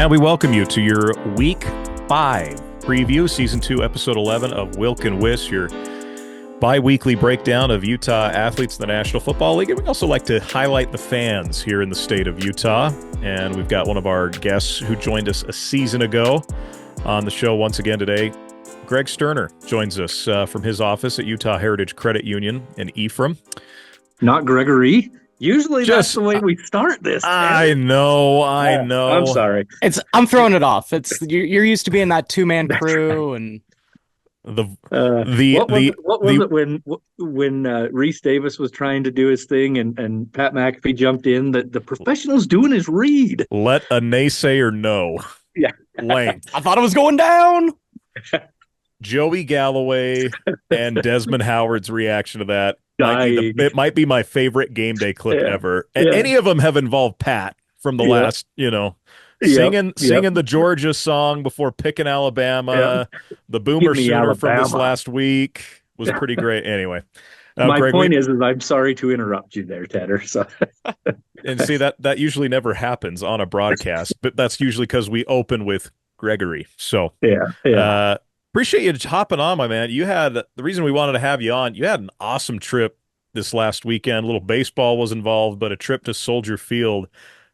And we welcome you to your Week 5 preview, Season 2, Episode 11 of Wilk and Wiss, your bi-weekly breakdown of Utah athletes in the National Football League. And we also like to highlight the fans here in the state of Utah. And we've got one of our guests who joined us a season ago on the show once again today. Greg Sterner joins us from his office at Utah Heritage Credit Union in Ephraim. Not Gregory. Usually that's the way we start this. I know. I'm sorry. I'm throwing it off. You're used to being that two-man crew, and what was it when Reese Davis was trying to do his thing and Pat McAfee jumped in? That the professional's doing his read. Let a naysayer know. Yeah, length. I thought it was going down. Joey Galloway and Desmond Howard's reaction to that. It might be my favorite game day clip ever. And any of them have involved Pat from the last, singing the Georgia song before picking Alabama. The Boomer Sooner from this last week was pretty great. Anyway, my Greg, point is I'm sorry to interrupt you there, Tedder. So. And see, that usually never happens on a broadcast, but that's usually because we open with Gregory. So appreciate you hopping on, my man. The reason we wanted to have you on, you had an awesome trip this last weekend. A little baseball was involved, but a trip to Soldier Field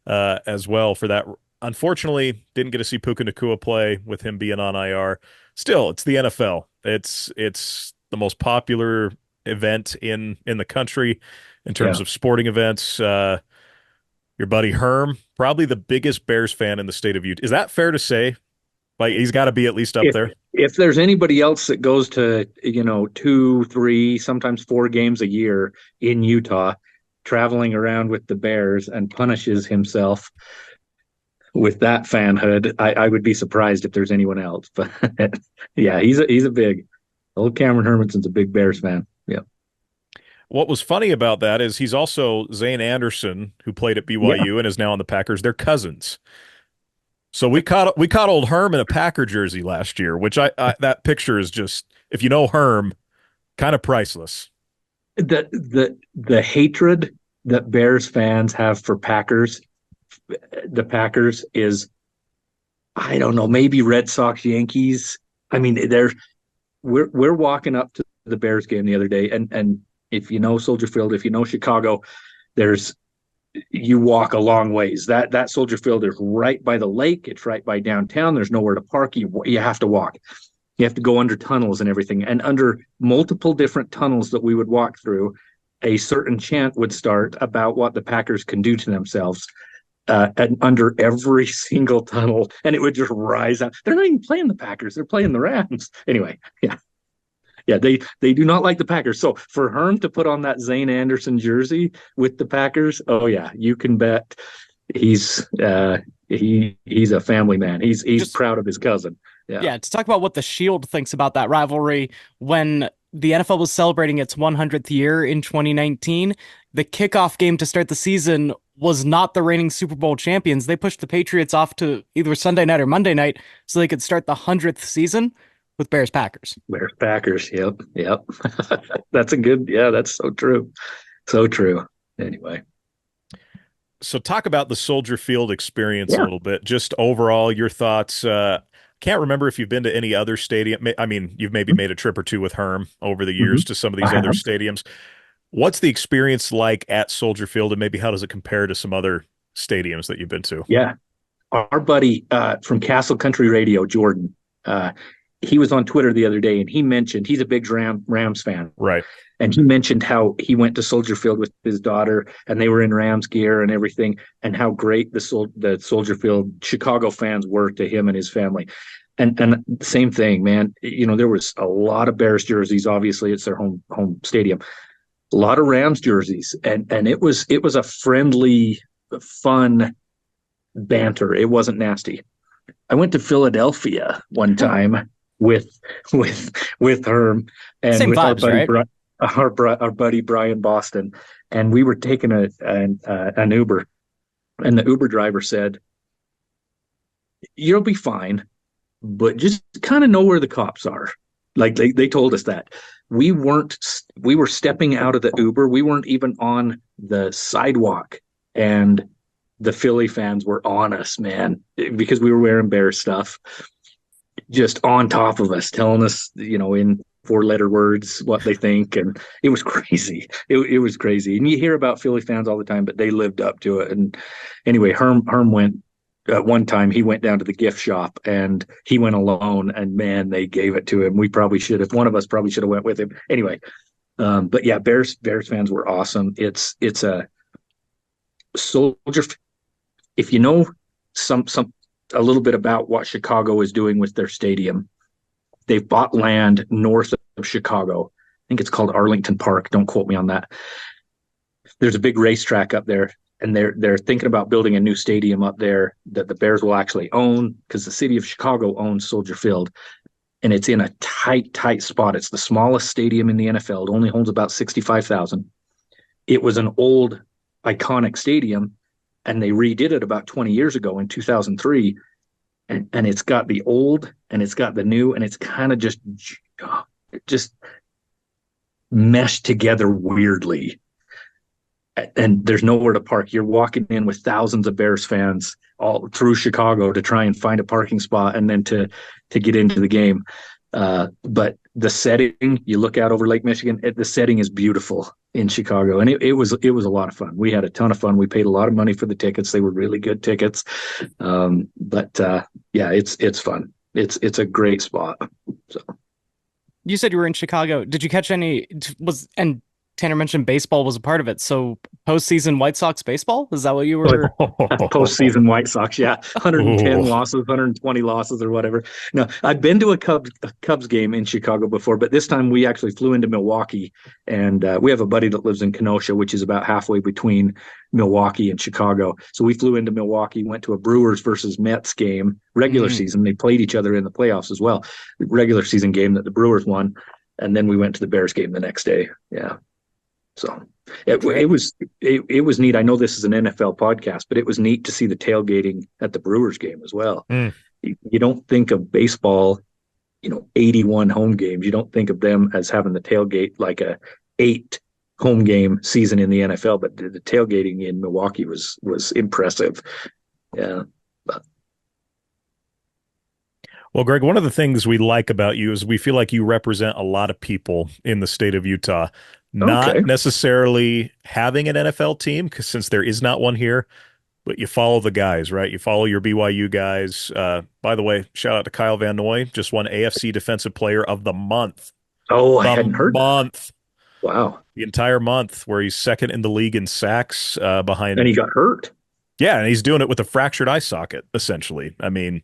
as well for that. Unfortunately, didn't get to see Puka Nacua play with him being on IR. Still, it's the NFL. It's the most popular event in the country in terms of sporting events. Your buddy Herm, probably the biggest Bears fan in the state of Utah. Is that fair to say? Like, he's got to be at least up there. If there's anybody else that goes to, 2, 3, sometimes 4 games a year in Utah, traveling around with the Bears and punishes himself with that fanhood, I would be surprised if there's anyone else. But yeah, he's a big old Cameron Hermanson's a big Bears fan. Yeah. What was funny about that is he's also Zane Anderson, who played at BYU and is now on the Packers. They're cousins. So we caught old Herm in a Packer jersey last year, which I that picture is just, if you know Herm, kind of priceless. The hatred that Bears fans have for the Packers is, I don't know, maybe Red Sox, Yankees. I mean, we're walking up to the Bears game the other day, and if you know Soldier Field, if you know Chicago, you walk a long ways. That Soldier Field is right by the lake. It's right by downtown. There's nowhere to park. You have to walk. You have to go under tunnels and everything. And under multiple different tunnels that we would walk through, a certain chant would start about what the Packers can do to themselves. And under every single tunnel, and it would just rise up. They're not even playing the Packers. They're playing the Rams. Anyway, yeah, they do not like the Packers. So for Herm to put on that Zane Anderson jersey with the Packers, oh yeah, you can bet he's a family man. He's proud of his cousin. Yeah, to talk about what the Shield thinks about that rivalry, when the NFL was celebrating its 100th year in 2019, the kickoff game to start the season was not the reigning Super Bowl champions. They pushed the Patriots off to either Sunday night or Monday night so they could start the 100th season with Bears-Packers. Bears-Packers, yep. That's so true. So true. Anyway. So talk about the Soldier Field experience a little bit. Just overall, your thoughts. Can't remember if you've been to any other stadium. I mean, you've maybe made a trip or two with Herm over the years to some of these other stadiums. What's the experience like at Soldier Field, and maybe how does it compare to some other stadiums that you've been to? Yeah. Our buddy from Castle Country Radio, Jordan, he was on Twitter the other day, and he mentioned he's a big Rams fan. Right. And he mentioned how he went to Soldier Field with his daughter, and they were in Rams gear and everything, and how great the Soldier Field Chicago fans were to him and his family. And same thing, man. There was a lot of Bears jerseys. Obviously, it's their home stadium. A lot of Rams jerseys, and it was a friendly, fun banter. It wasn't nasty. I went to Philadelphia one time with Herm and same with vibes, our buddy Brian Boston, and we were taking an Uber, and the Uber driver said, "You'll be fine, but just kind of know where the cops are." Like they told us that. We were stepping out of the Uber. We weren't even on the sidewalk, and the Philly fans were on us, man, because we were wearing Bears stuff, just on top of us, telling us, in 4-letter words what they think, and it was crazy. It was crazy, and you hear about Philly fans all the time, but they lived up to it. And anyway, Herm went at one time. He went down to the gift shop, and he went alone, and man, they gave it to him. We probably should have. One of us probably should have went with him. Anyway, but yeah, Bears fans were awesome. It's a soldier. If you know some a little bit about what Chicago is doing with their stadium, they've bought land north of Chicago. I think it's called Arlington Park. Don't quote me on that. There's a big racetrack up there, and they're thinking about building a new stadium up there that the Bears will actually own, because the city of Chicago owns Soldier Field, and it's in a tight spot. It's the smallest stadium in the NFL. It only holds about 65,000. It was an old, iconic stadium, and they redid it about 20 years ago in 2003. And it's got the old and it's got the new, and it's kind of just meshed together weirdly. And there's nowhere to park. You're walking in with thousands of Bears fans all through Chicago to try and find a parking spot and then to get into the game. But the setting, you look out over Lake Michigan, the setting is beautiful in Chicago, and it was a lot of fun. We had a ton of fun. We paid a lot of money for the tickets. They were really good tickets. But yeah, it's fun. It's a great spot. So You said you were in Chicago. Did you catch any? And Tanner mentioned baseball was a part of it. So postseason White Sox baseball? Is that what you were? Postseason White Sox, yeah. 110 Ooh. losses, 120 losses or whatever. No, I've been to a Cubs game in Chicago before, but this time we actually flew into Milwaukee, and we have a buddy that lives in Kenosha, which is about halfway between Milwaukee and Chicago. So we flew into Milwaukee, went to a Brewers versus Mets game, regular season. They played each other in the playoffs as well. Regular season game that the Brewers won, and then we went to the Bears game the next day. Yeah. So it was neat. I know this is an NFL podcast, but it was neat to see the tailgating at the Brewers game as well. You don't think of baseball, 81 home games. You don't think of them as having the tailgate like a 8 home game season in the NFL, but the tailgating in Milwaukee was impressive. Yeah. Well, Greg, one of the things we like about you is we feel like you represent a lot of people in the state of Utah. Not necessarily having an NFL team, because since there is not one here, but you follow the guys, right? You follow your BYU guys. By the way, shout out to Kyle Van Noy, just won AFC Defensive Player of the Month. Oh, I hadn't heard month. That. Wow. The entire month, where he's second in the league in sacks behind. And he got hurt. Yeah, and he's doing it with a fractured eye socket, essentially. I mean,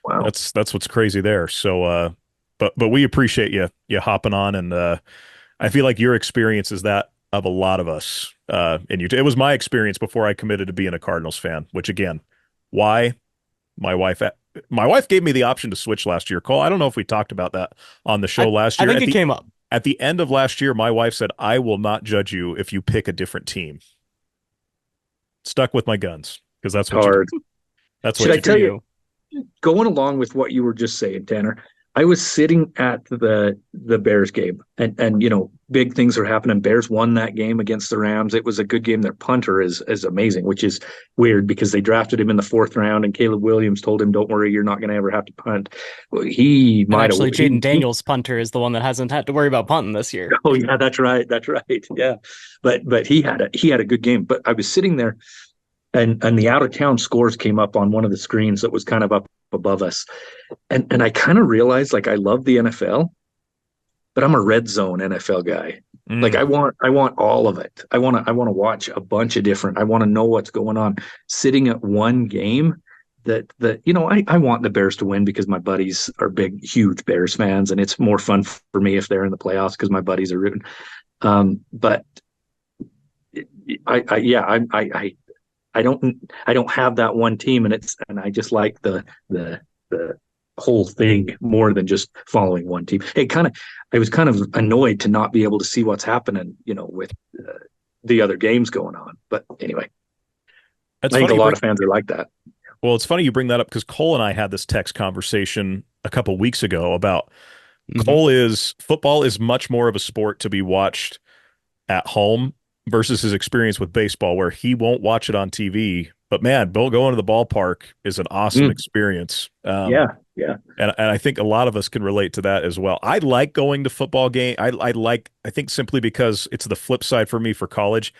wow. That's what's crazy there. So, but we appreciate you hopping on, and I feel like your experience is that of a lot of us in Utah. It was my experience before I committed to being a Cardinals fan, which again, why? My wife gave me the option to switch last year. Cole, I don't know if we talked about that on the show last year. I think it came up. At the end of last year, my wife said, I will not judge you if you pick a different team. Stuck with my guns, because that's what hard. That's what Should I tell you, going along with what you were just saying, Tanner, I was sitting at the Bears game, and big things are happening. Bears won that game against the Rams. It was a good game. Their punter is amazing, which is weird because they drafted him in the 4th round, and Caleb Williams told him, "Don't worry, you're not going to ever have to punt." Well, he might actually. Jaden Daniels' punter is the one that hasn't had to worry about punting this year. Oh yeah, that's right. Yeah, but he had a good game. But I was sitting there, and the out of town scores came up on one of the screens that was kind of up above us, and I kind of realized, like, I love the NFL, but I'm a red zone NFL guy. Like I want all of it. I want to watch a bunch of different. I want to know what's going on. Sitting at one game that I want the Bears to win because my buddies are huge Bears fans, and it's more fun for me if they're in the playoffs because my buddies are rooting. But I don't have that one team, and I just like the whole thing more than just following one team. I was kind of annoyed to not be able to see what's happening, with the other games going on. But anyway, I think a lot of fans are like that. Well, it's funny you bring that up because Cole and I had this text conversation a couple weeks ago about football is much more of a sport to be watched at home versus his experience with baseball, where he won't watch it on TV. But man, going to the ballpark is an awesome experience. Yeah. And I think a lot of us can relate to that as well. I like going to football game. I think simply because it's the flip side for me for college.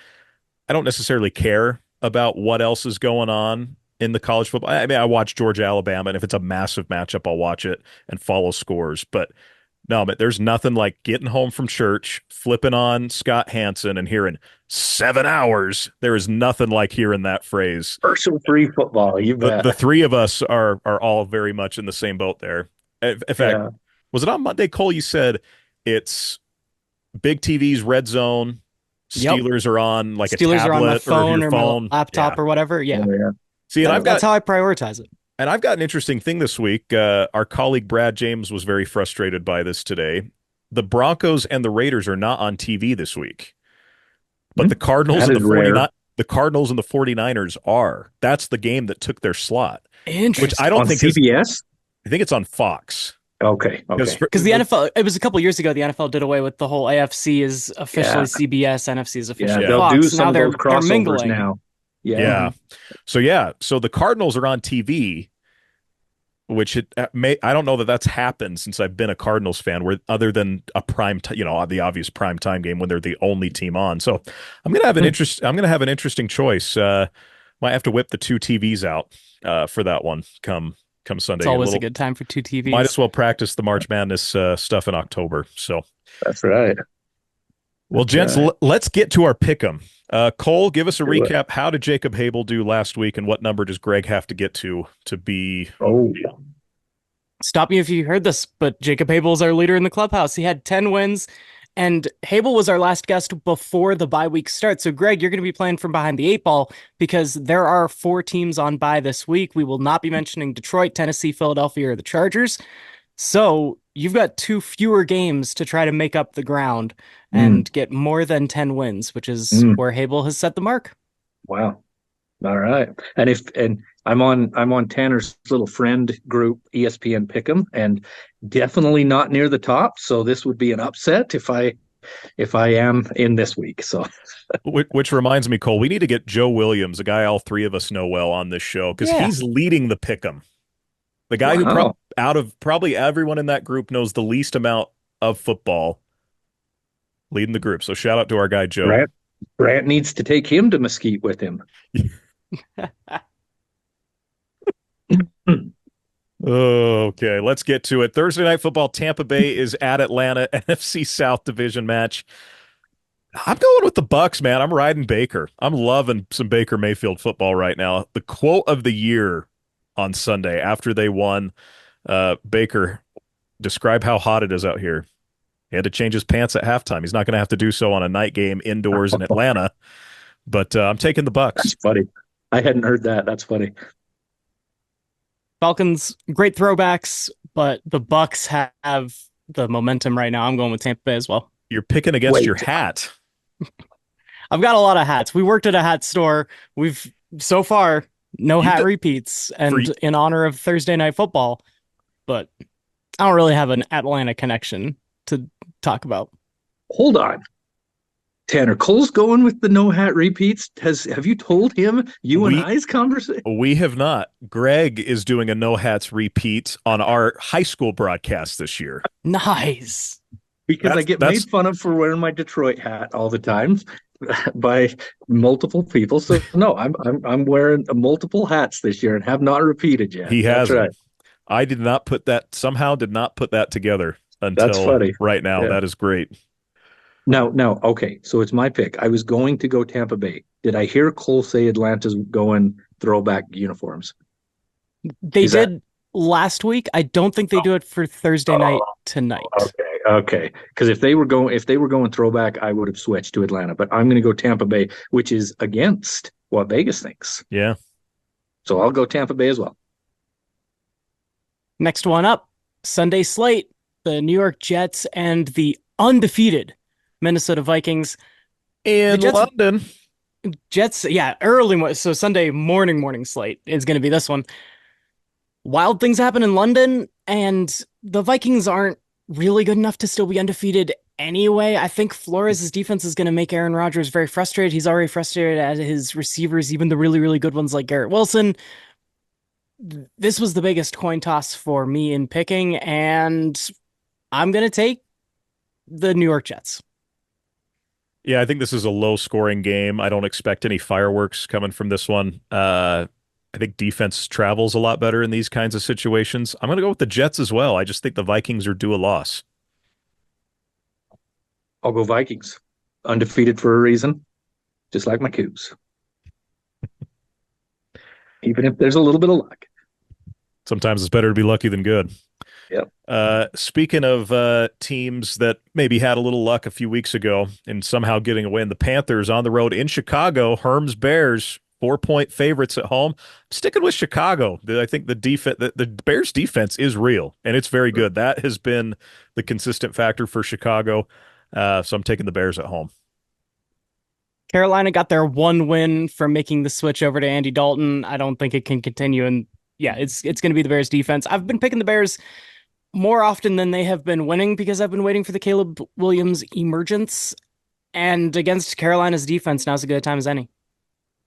I don't necessarily care about what else is going on in the college football. I mean, I watch Georgia, Alabama, and if it's a massive matchup, I'll watch it and follow scores. But no, but there's nothing like getting home from church, flipping on Scott Hansen and hearing 7 hours. There is nothing like hearing that phrase. Commercial-free football, you bet. The three of us are all very much in the same boat there. In fact, was it on Monday, Cole? You said it's Big TV's Red Zone. Steelers are on like Steelers a tablet are on my phone or phone. my laptop or whatever. Yeah. See, and that's how I prioritize it. And I've got an interesting thing this week. Our colleague Brad James was very frustrated by this today. The Broncos and the Raiders are not on TV this week, but the Cardinals and the Cardinals and the 49ers are. That's the game that took their slot. Interesting. Which I don't on think CBS. I think it's on Fox. Okay. Because the NFL, it was a couple years ago, the NFL did away with the whole AFC is officially CBS, NFC is officially they'll Fox. do some now of they're those crossovers mingling now. Yeah. So the Cardinals are on TV, which I don't know that that's happened since I've been a Cardinals fan, where other than a the obvious prime time game when they're the only team on. So I'm gonna have an interesting choice. Might have to whip the two TVs out for that one come Sunday. It's always a good time for two TVs. Might as well practice the March Madness stuff in October. So that's right. Well, gents, let's get to our pick'em. Cole, give us a recap. How did Jacob Habel do last week, and what number does Greg have to get to be? Oh, stop me if you heard this, but Jacob Habel is our leader in the clubhouse. He had 10 wins, and Habel was our last guest before the bye week starts. So, Greg, you're going to be playing from behind the 8 ball because there are 4 teams on bye this week. We will not be mentioning Detroit, Tennessee, Philadelphia, or the Chargers. So you've got 2 fewer games to try to make up the ground and get more than 10 wins, which is where Habel has set the mark. Wow. All right. And I'm on Tanner's little friend group, ESPN Pick'em, and definitely not near the top. So this would be an upset if I am in this week. So which reminds me, Cole, we need to get Joe Williams, a guy all 3 of us know well, on this show, because he's leading the Pick'em. The guy who out of probably everyone in that group knows the least amount of football, leading the group. So shout out to our guy, Joe. Brant needs to take him to Mesquite with him. Okay, let's get to it. Thursday Night Football, Tampa Bay is at Atlanta, NFC South Division match. I'm going with the Bucs, man. I'm riding Baker. I'm loving some Baker Mayfield football right now. The quote of the year on Sunday after they won, Baker, describe how hot it is out here. He had to change his pants at halftime. He's not going to have to do so on a night game indoors in Atlanta, but I'm taking the Bucs. That's funny. I hadn't heard that. That's funny. Falcons, great throwbacks, but the Bucs have the momentum right now. I'm going with Tampa Bay as well. You're picking against your hat. I've got a lot of hats. We worked at a hat store. We've so far no hat repeats, and in honor of Thursday Night Football, but I don't really have an Atlanta connection to talk about. Hold on. Tanner, Cole's going with the no hat repeats. Have you told him and I's conversation? We have not. Greg is doing a no hats repeat on our high school broadcast this year. Nice. Because I get made fun of for wearing my Detroit hat all the time by multiple people. So no, I'm wearing multiple hats this year and have not repeated yet. He has. Right. I did not put that together until right now. Yeah. That is great. No, okay. So it's my pick. I was going to go Tampa Bay. Did I hear Cole say Atlanta's going throwback uniforms? They did last week. I don't think they do it for Thursday night tonight. Okay. Because if they were going throwback, I would have switched to Atlanta. But I'm going to go Tampa Bay, which is against what Vegas thinks. Yeah. So I'll go Tampa Bay as well. Next one up, Sunday slate, the New York Jets and the undefeated Minnesota Vikings in London. Jets, early. So Sunday morning slate is going to be this one. Wild things happen in London, and the Vikings aren't really good enough to still be undefeated anyway. I think Flores' defense is going to make Aaron Rodgers very frustrated. He's already frustrated at his receivers, even the really, really good ones like Garrett Wilson. This was the biggest coin toss for me in picking, and I'm going to take the New York Jets. Yeah, I think this is a low-scoring game. I don't expect any fireworks coming from this one. I think defense travels a lot better in these kinds of situations. I'm going to go with the Jets as well. I just think the Vikings are due a loss. I'll go Vikings. Undefeated for a reason, just like my Cougs. Even if there's a little bit of luck. Sometimes it's better to be lucky than good. Yep. Speaking of teams that maybe had a little luck a few weeks ago and somehow getting a win, the Panthers on the road in Chicago, Herm's Bears, 4-point favorites at home. I'm sticking with Chicago. I think the Bears defense is real, and it's very good. That has been the consistent factor for Chicago. So I'm taking the Bears at home. Carolina got their one win from making the switch over to Andy Dalton. I don't think it can continue. And yeah, it's going to be the Bears defense. I've been picking the Bears more often than they have been winning because I've been waiting for the Caleb Williams emergence. And against Carolina's defense, now's as good a time as any.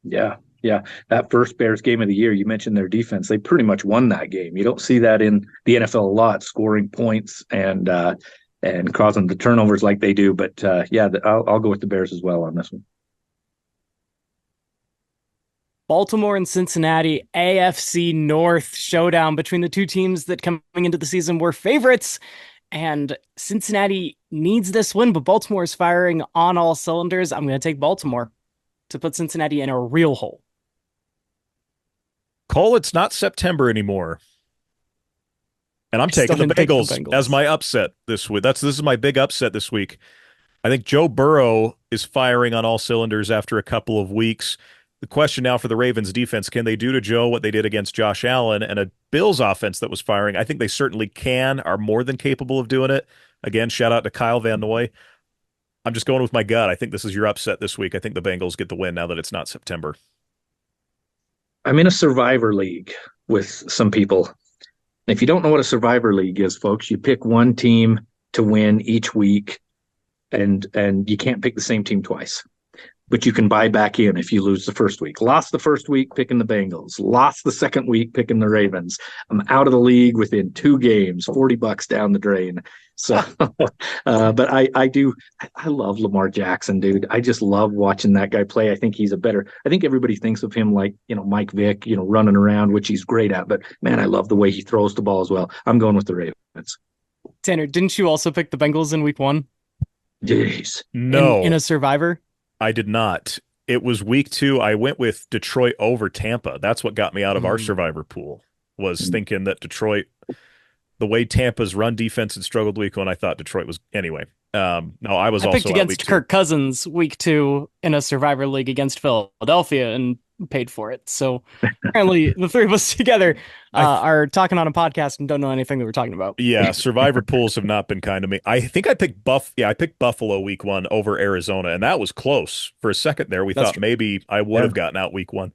Yeah. That first Bears game of the year, you mentioned their defense. They pretty much won that game. You don't see that in the NFL a lot, scoring points and causing the turnovers like they do. But I'll go with the Bears as well on this one. Baltimore and Cincinnati, AFC North showdown between the two teams that coming into the season were favorites. And Cincinnati needs this win, but Baltimore is firing on all cylinders. I'm going to take Baltimore to put Cincinnati in a real hole. Cole, it's not September anymore. And I'm taking the Bengals as my upset this week. This is my big upset this week. I think Joe Burrow is firing on all cylinders after a couple of weeks. The question now for the Ravens defense, can they do to Joe what they did against Josh Allen and a Bills offense that was firing? I think they certainly are more than capable of doing it. Again, shout out to Kyle Van Noy. I'm just going with my gut. I think this is your upset this week. I think the Bengals get the win now that it's not September. I'm in a Survivor League with some people. If you don't know what a Survivor League is, folks, you pick one team to win each week, and you can't pick the same team twice. But you can buy back in if you lose the first week. Lost the first week picking the Bengals. Lost the second week picking the Ravens. I'm out of the league within 2 games, $40 down the drain. So, but I love Lamar Jackson, dude. I just love watching that guy play. I think everybody thinks of him like, Mike Vick, running around, which he's great at. But man, I love the way he throws the ball as well. I'm going with the Ravens. Tanner, didn't you also pick the Bengals in week 1? Jeez. No. In a Survivor? I did not. It was week 2. I went with Detroit over Tampa. That's what got me out of our Survivor pool, was thinking that Detroit, the way Tampa's run defense had struggled week 1, I thought Detroit was anyway. No, I picked against Kirk Cousins week 2 in a Survivor League against Philadelphia and paid for it. So apparently the three of us together are talking on a podcast and don't know anything that we're talking about. Yeah, Survivor pools have not been kind to me. I think I picked Buffalo week 1 over Arizona, and that was close. For a second there, That's thought true. Maybe I would have gotten out week 1.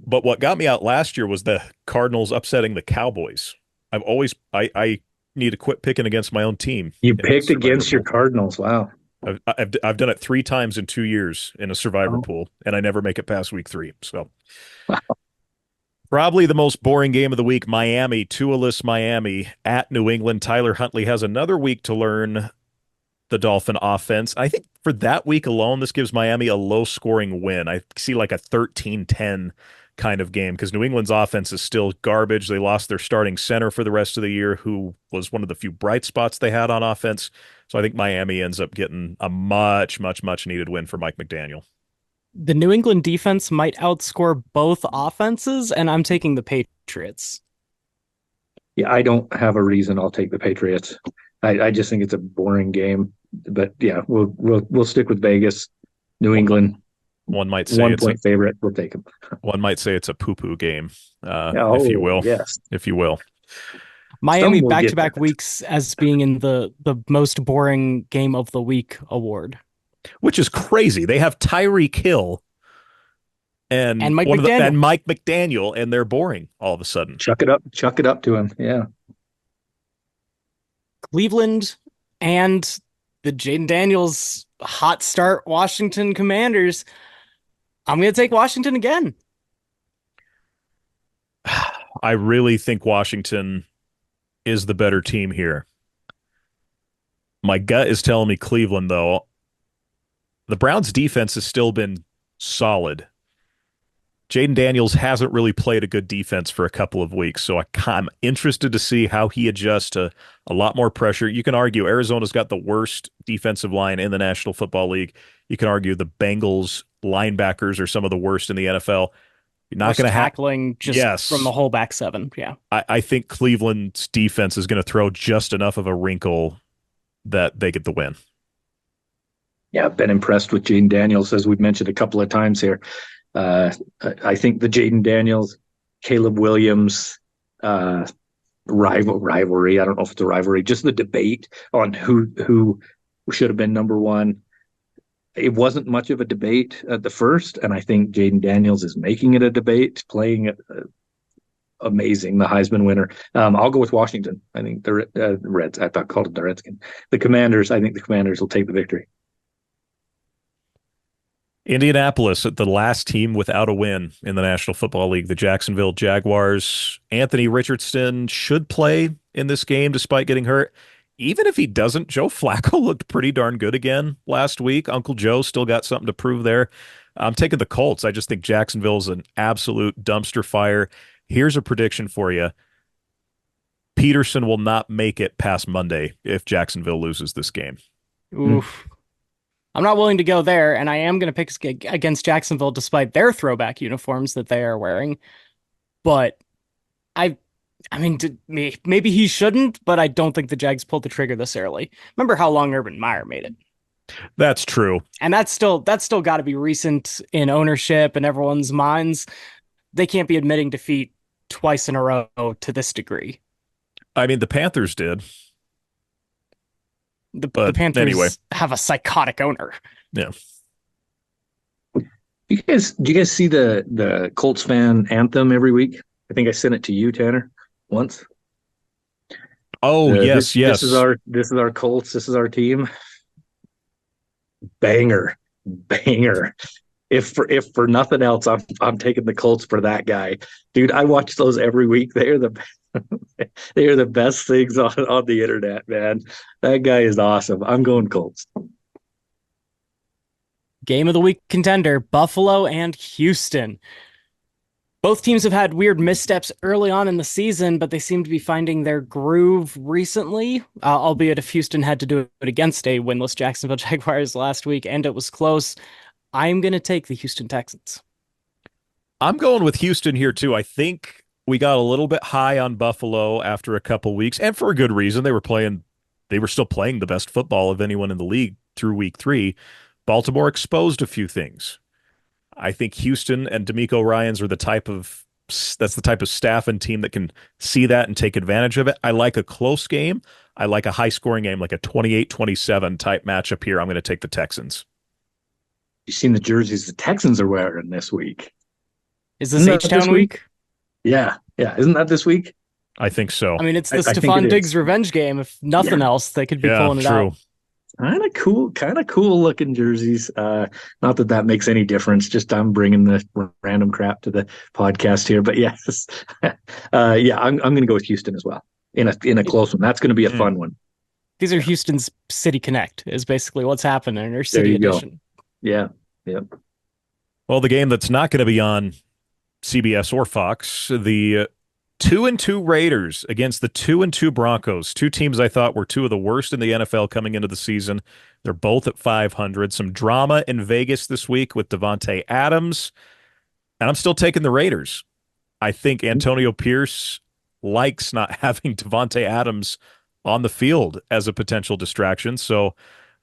But what got me out last year was the Cardinals upsetting the Cowboys. I need to quit picking against my own team. You picked against your Cardinals. Wow. I've done it 3 times in 2 years in a Survivor pool, and I never make it past week 3. So, wow. Probably the most boring game of the week, Miami, Tua-less Miami at New England. Tyler Huntley has another week to learn the Dolphin offense. I think for that week alone, this gives Miami a low-scoring win. I see like a 13-10 kind of game because New England's offense is still garbage. They lost their starting center for the rest of the year, who was one of the few bright spots they had on offense. So I think Miami ends up getting a much, much, much needed win for Mike McDaniel. The New England defense might outscore both offenses, and I'm taking the Patriots. Yeah, I don't have a reason. I'll take the Patriots. I just think it's a boring game. But yeah, we'll stick with Vegas. New England. One might say 1 point favorite. We'll take them. One might say it's a poo-poo game, if you will. Yes. If you will. Miami back-to-back weeks as being in the most boring game of the week award. Which is crazy. They have Tyreek Hill and Mike McDaniel, and they're boring all of a sudden. Chuck it up to him. Yeah. Cleveland and the Jayden Daniels hot start Washington Commanders. I'm going to take Washington again. I really think Washington is the better team here. My gut is telling me Cleveland, though. The Browns' defense has still been solid. Jayden Daniels hasn't really played a good defense for a couple of weeks, so I'm interested to see how he adjusts to a lot more pressure. You can argue Arizona's got the worst defensive line in the National Football League. You can argue the Bengals linebackers are some of the worst in the NFL. You're not going to tackling just from the whole back seven. Yeah, I think Cleveland's defense is going to throw just enough of a wrinkle that they get the win. Yeah, I've been impressed with Jayden Daniels, as we've mentioned a couple of times here. I think the Jayden Daniels, Caleb Williams rivalry, I don't know if it's a rivalry, just the debate on who should have been number one. It wasn't much of a debate at the first, and I think Jayden Daniels is making it a debate, playing it amazing, the Heisman winner. I'll go with Washington. I think the Reds, I thought called it the Redskins. The Commanders, I think the Commanders will take the victory. Indianapolis, the last team without a win in the National Football League, the Jacksonville Jaguars. Anthony Richardson should play in this game despite getting hurt. Even if he doesn't, Joe Flacco looked pretty darn good again last week. Uncle Joe still got something to prove there. I'm taking the Colts. I just think Jacksonville's an absolute dumpster fire. Here's a prediction for you. Peterson will not make it past Monday if Jacksonville loses this game. Oof. I'm not willing to go there, and I am going to pick against Jacksonville despite their throwback uniforms that they are wearing. But I mean, maybe he shouldn't, but I don't think the Jags pulled the trigger this early. Remember how long Urban Meyer made it? That's true. And that's still got to be recent in ownership and everyone's minds. They can't be admitting defeat twice in a row to this degree. I mean, the Panthers did. The Panthers have a psychotic owner. Yeah. Do you guys see the Colts fan anthem every week? I think I sent it to you, Tanner, once. Oh, yes. This is our Colts. This is our team. Banger. If for nothing else, I'm taking the Colts for that guy, dude. I watch those every week. They are the best things on the internet, man. That guy is awesome. I'm going Colts. Game of the week contender: Buffalo and Houston. Both teams have had weird missteps early on in the season, but they seem to be finding their groove recently, albeit if Houston had to do it against a winless Jacksonville Jaguars last week, and it was close. I'm going to take the Houston Texans. I'm going with Houston here, too. I think we got a little bit high on Buffalo after a couple weeks, and for a good reason. They were still playing the best football of anyone in the league through week 3. Baltimore exposed a few things. I think Houston and DeMeco Ryans are the type of staff and team that can see that and take advantage of it. I like a close game. I like a high-scoring game, like a 28-27 type matchup here. I'm going to take the Texans. You've seen the jerseys the Texans are wearing this week. Is this H-Town week? Yeah. Isn't that this week? I think so. I mean, it's the Stephon Diggs revenge game. If nothing else, they could be pulling it out. Kind of cool looking jerseys. Not that makes any difference. Just I'm bringing the random crap to the podcast here. But yes, I'm going to go with Houston as well in a close one. That's going to be a fun one. These are Houston's City Connect is basically what's happening, or City Edition. Go. Yeah. Well, the game that's not going to be on CBS or Fox, the 2-2 Raiders against the 2-2 Broncos. Two teams I thought were two of the worst in the NFL coming into the season. They're both at 500. Some drama in Vegas this week with Davante Adams, and I'm still taking the Raiders. I think Antonio Pierce likes not having Davante Adams on the field as a potential distraction. So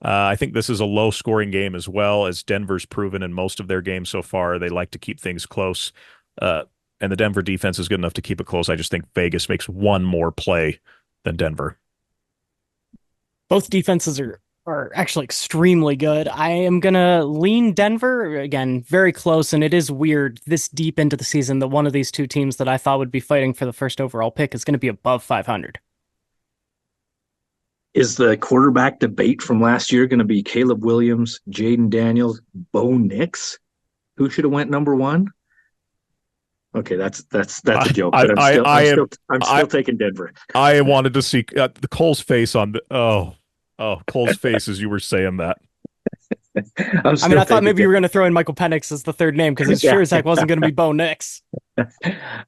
I think this is a low-scoring game as well, as Denver's proven in most of their games so far. They like to keep things close. And the Denver defense is good enough to keep it close. I just think Vegas makes one more play than Denver. Both defenses are actually extremely good. I am going to lean Denver. Again, very close, and it is weird this deep into the season that one of these two teams that I thought would be fighting for the first overall pick is going to be above 500. Is the quarterback debate from last year going to be Caleb Williams, Jaden Daniels, Bo Nix? Who should have went number one? Okay, that's a joke, but I'm still taking Denver. I wanted to see the Cole's face on the Cole's face as you were saying that. I thought maybe you were going to throw in Michael Penix as the third name because it sure as heck wasn't going to be Bo Nix.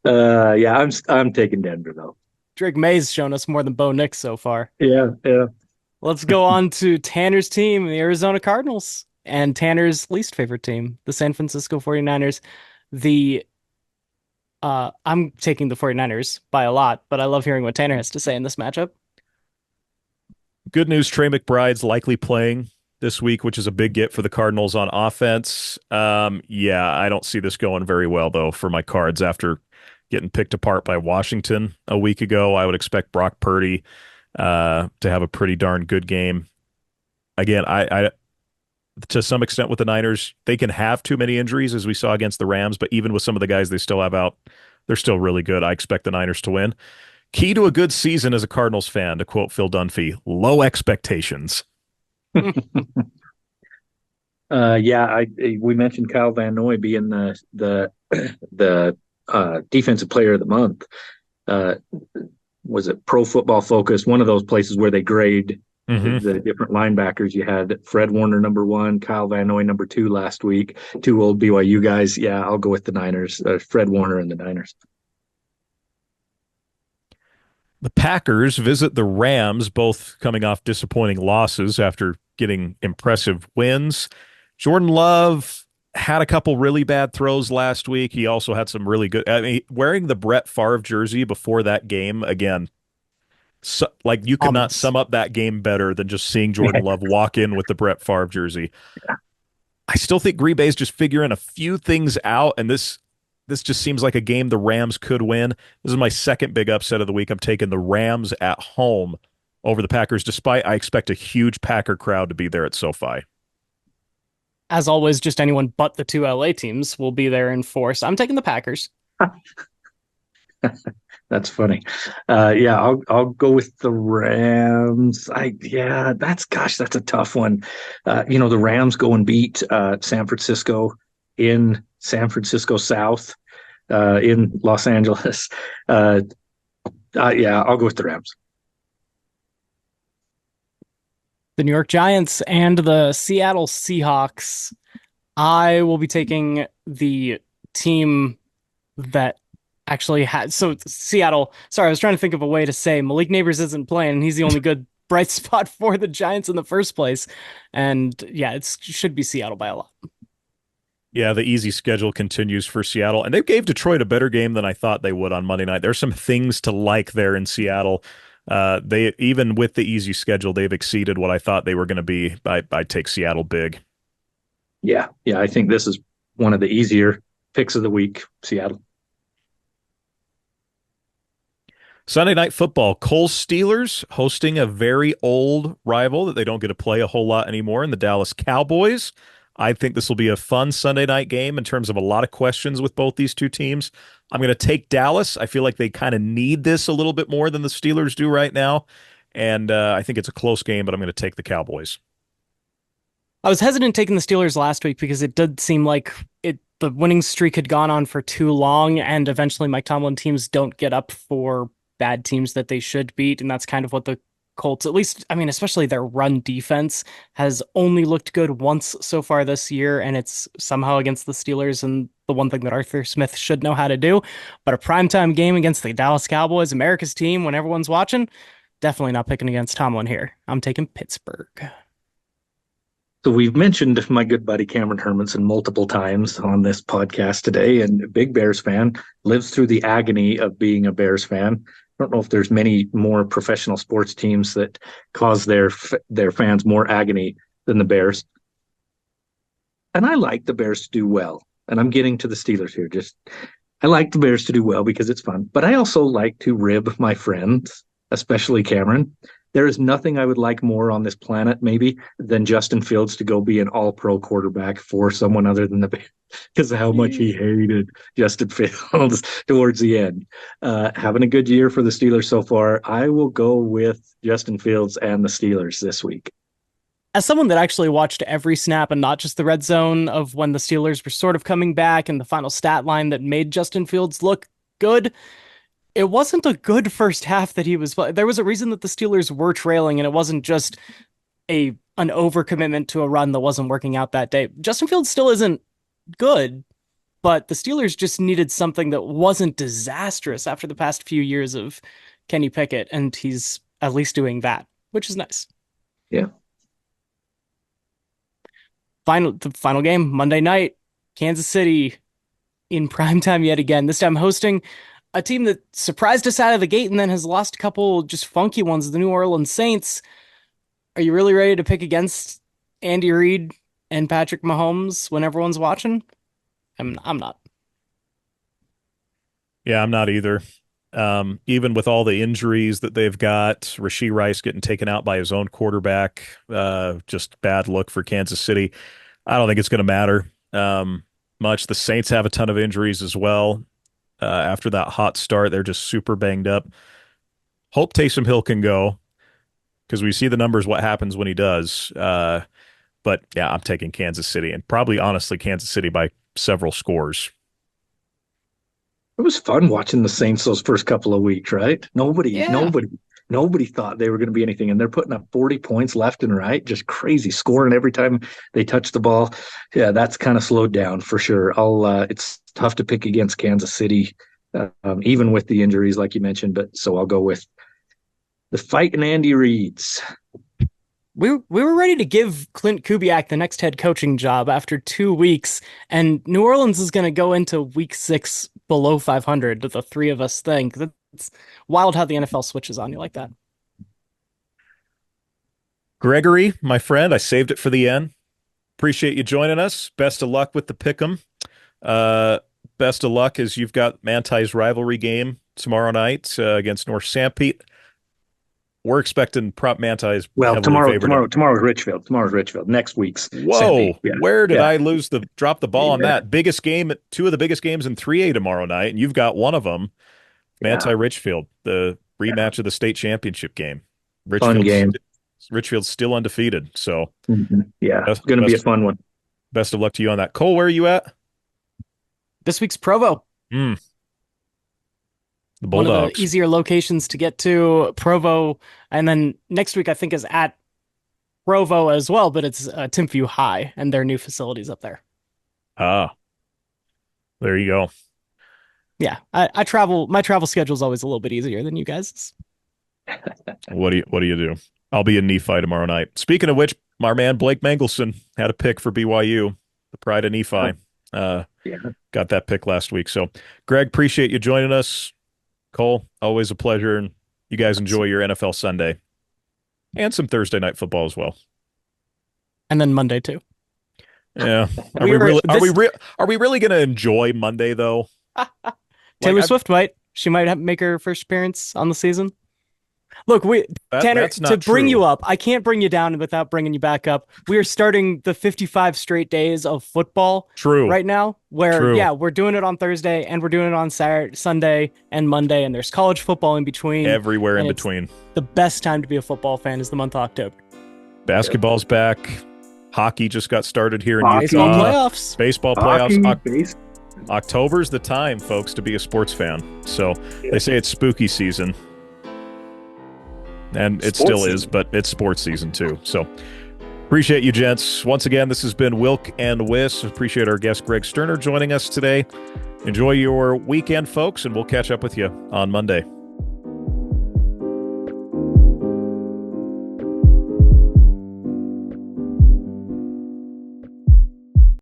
I'm taking Denver though. Drake May's shown us more than Bo Nix so far. Yeah. Let's go on to Tanner's team, the Arizona Cardinals, and Tanner's least favorite team, the San Francisco 49ers. I'm taking the 49ers by a lot, but I love hearing what Tanner has to say in this matchup. Good news, Trey McBride's likely playing this week, which is a big get for the Cardinals on offense. I don't see this going very well, though, for my Cards after getting picked apart by Washington a week ago. I would expect Brock Purdy to have a pretty darn good game. Again, I to some extent with the Niners, they can have too many injuries, as we saw against the Rams, but even with some of the guys they still have out, they're still really good. I expect the Niners to win. Key to a good season as a Cardinals fan, to quote Phil Dunphy, low expectations. We mentioned Kyle Van Noy being the defensive player of the month. Was it Pro Football Focus? One of those places where they grade the different linebackers. You had Fred Warner number 1, Kyle Van Noy number 2 last week. 2 old BYU guys. Yeah, I'll go with the Niners. Fred Warner and the Niners. The Packers visit the Rams, both coming off disappointing losses after getting impressive wins. Jordan Love had a couple really bad throws last week. He also had some really good. I mean, wearing the Brett Favre jersey before that game, again, you could not sum up that game better than just seeing Jordan Love walk in with the Brett Favre jersey. I still think Green Bay's just figuring a few things out, and this just seems like a game the Rams could win. This is my second big upset of the week. I'm taking the Rams at home over the Packers, despite I expect a huge Packer crowd to be there at SoFi. As always, just anyone but the 2 LA teams will be there in force. I'm taking the Packers. That's funny. I'll go with the Rams. That's a tough one. The Rams go and beat San Francisco in San Francisco South, in Los Angeles. I'll go with the Rams. The New York Giants and the Seattle Seahawks. I will be taking the team that actually had. So Seattle, sorry, I was trying to think of a way to say Malik Neighbors isn't playing, and he's the only good bright spot for the Giants in the first place. And yeah, it should be Seattle by a lot. Yeah, the easy schedule continues for Seattle, and they gave Detroit a better game than I thought they would on Monday night. There's some things to like there in Seattle. They, even with the easy schedule, they've exceeded what I thought they were going to be. I take Seattle big. Yeah, I think this is one of the easier picks of the week, Seattle. Sunday Night Football, Colts Steelers hosting a very old rival that they don't get to play a whole lot anymore in the Dallas Cowboys. I think this will be a fun Sunday night game in terms of a lot of questions with both these two teams. I'm going to take Dallas. I feel like they kind of need this a little bit more than the Steelers do right now. And I think it's a close game, but I'm going to take the Cowboys. I was hesitant taking the Steelers last week because it did seem like the winning streak had gone on for too long, and eventually Mike Tomlin teams don't get up for bad teams that they should beat, and that's kind of what the Colts, at least, I mean, especially their run defense, has only looked good once so far this year, and it's somehow against the Steelers, and the one thing that Arthur Smith should know how to do. But a primetime game against the Dallas Cowboys, America's team, when everyone's watching, definitely not picking against Tomlin here. I'm taking Pittsburgh. So we've mentioned my good buddy Cameron Hermanson multiple times on this podcast today, and big Bears fan, lives through the agony of being a Bears fan. I don't know if there's many more professional sports teams that cause their fans more agony than the Bears. And I like the Bears to do well. And I'm getting to the Steelers here. I like the Bears to do well because it's fun. But I also like to rib my friends, especially Cameron, there is nothing I would like more on this planet, maybe, than Justin Fields to go be an all-pro quarterback for someone other than the Bears, because of how much he hated Justin Fields towards the end. Having a good year for the Steelers so far. I will go with Justin Fields and the Steelers this week. As someone that actually watched every snap and not just the red zone of when the Steelers were sort of coming back and the final stat line that made Justin Fields look good, it wasn't a good first half that he was. There was a reason that the Steelers were trailing, and it wasn't just an overcommitment to a run that wasn't working out that day. Justin Fields still isn't good, but the Steelers just needed something that wasn't disastrous after the past few years of Kenny Pickett, and he's at least doing that, which is nice. Yeah. The final game, Monday night, Kansas City in primetime yet again. This time hosting a team that surprised us out of the gate and then has lost a couple just funky ones, the New Orleans Saints. Are you really ready to pick against Andy Reid and Patrick Mahomes when everyone's watching? I'm not. Yeah, I'm not either. Even with all the injuries that they've got, Rashee Rice getting taken out by his own quarterback, just bad look for Kansas City. I don't think it's going to matter much. The Saints have a ton of injuries as well. After that hot start, they're just super banged up. Hope Taysom Hill can go because we see the numbers, what happens when he does. But yeah, I'm taking Kansas City, and probably honestly Kansas City by several scores. It was fun watching the Saints those first couple of weeks, right? Nobody thought they were going to be anything, and they're putting up 40 points left and right, just crazy scoring every time they touch the ball. Yeah, that's kind of slowed down for sure. It's tough to pick against Kansas City, even with the injuries like you mentioned. But so I'll go with the fighting Andy Reids. We were ready to give Clint Kubiak the next head coaching job after 2 weeks, and New Orleans is going to go into week 6 below 500. The three of us think that's wild how the NFL switches on you like that. Gregory, my friend, I saved it for the end. Appreciate you joining us. Best of luck with the pick'em. Best of luck as you've got Manti's rivalry game tomorrow night against North Sanpete. We're expecting prop Manti's. Well, tomorrow's Richfield. Tomorrow's Richfield. Next week's. Whoa! Yeah. Where did I drop the ball on that? Biggest game, 2 of the biggest games in 3A tomorrow night, and you've got one of them. Manti Richfield, the rematch of the state championship game. Fun game. Richfield's still undefeated, so yeah, it's going to be a fun one. Best of luck to you on that. Cole, where are you at? This week's Provo. The Bulldogs. One of the easier locations to get to, Provo, and then next week I think is at Provo as well, but it's Timpview High and their new facilities up there. Ah, there you go. Yeah, I travel. My travel schedule is always a little bit easier than you guys. What do you do? I'll be in Nephi tomorrow night. Speaking of which, our man Blake Mangelson had a pick for BYU, the pride of Nephi. Got that pick last week. So, Greg, appreciate you joining us. Cole, always a pleasure, and you guys enjoy your NFL Sunday and some Thursday night football as well, and then Monday too. Yeah, are we really going to enjoy Monday though? Taylor Swift might. She might make her first appearance on the season. Look, Tanner, to bring you up, I can't bring you down without bringing you back up. We are starting the 55 straight days of football right now, where, we're doing it on Thursday, and we're doing it on Saturday, Sunday, and Monday, and there's college football in between. Everywhere in between. The best time to be a football fan is the month of October. Basketball's back. Hockey just got started here in Baseball Utah. playoffs. Baseball playoffs. October's the time, folks, to be a sports fan. So they say it's spooky season. And it still is, but it's sports season too. So appreciate you, gents. Once again, this has been Wilk and Wiss. Appreciate our guest, Greg Sterner, joining us today. Enjoy your weekend, folks, and we'll catch up with you on Monday.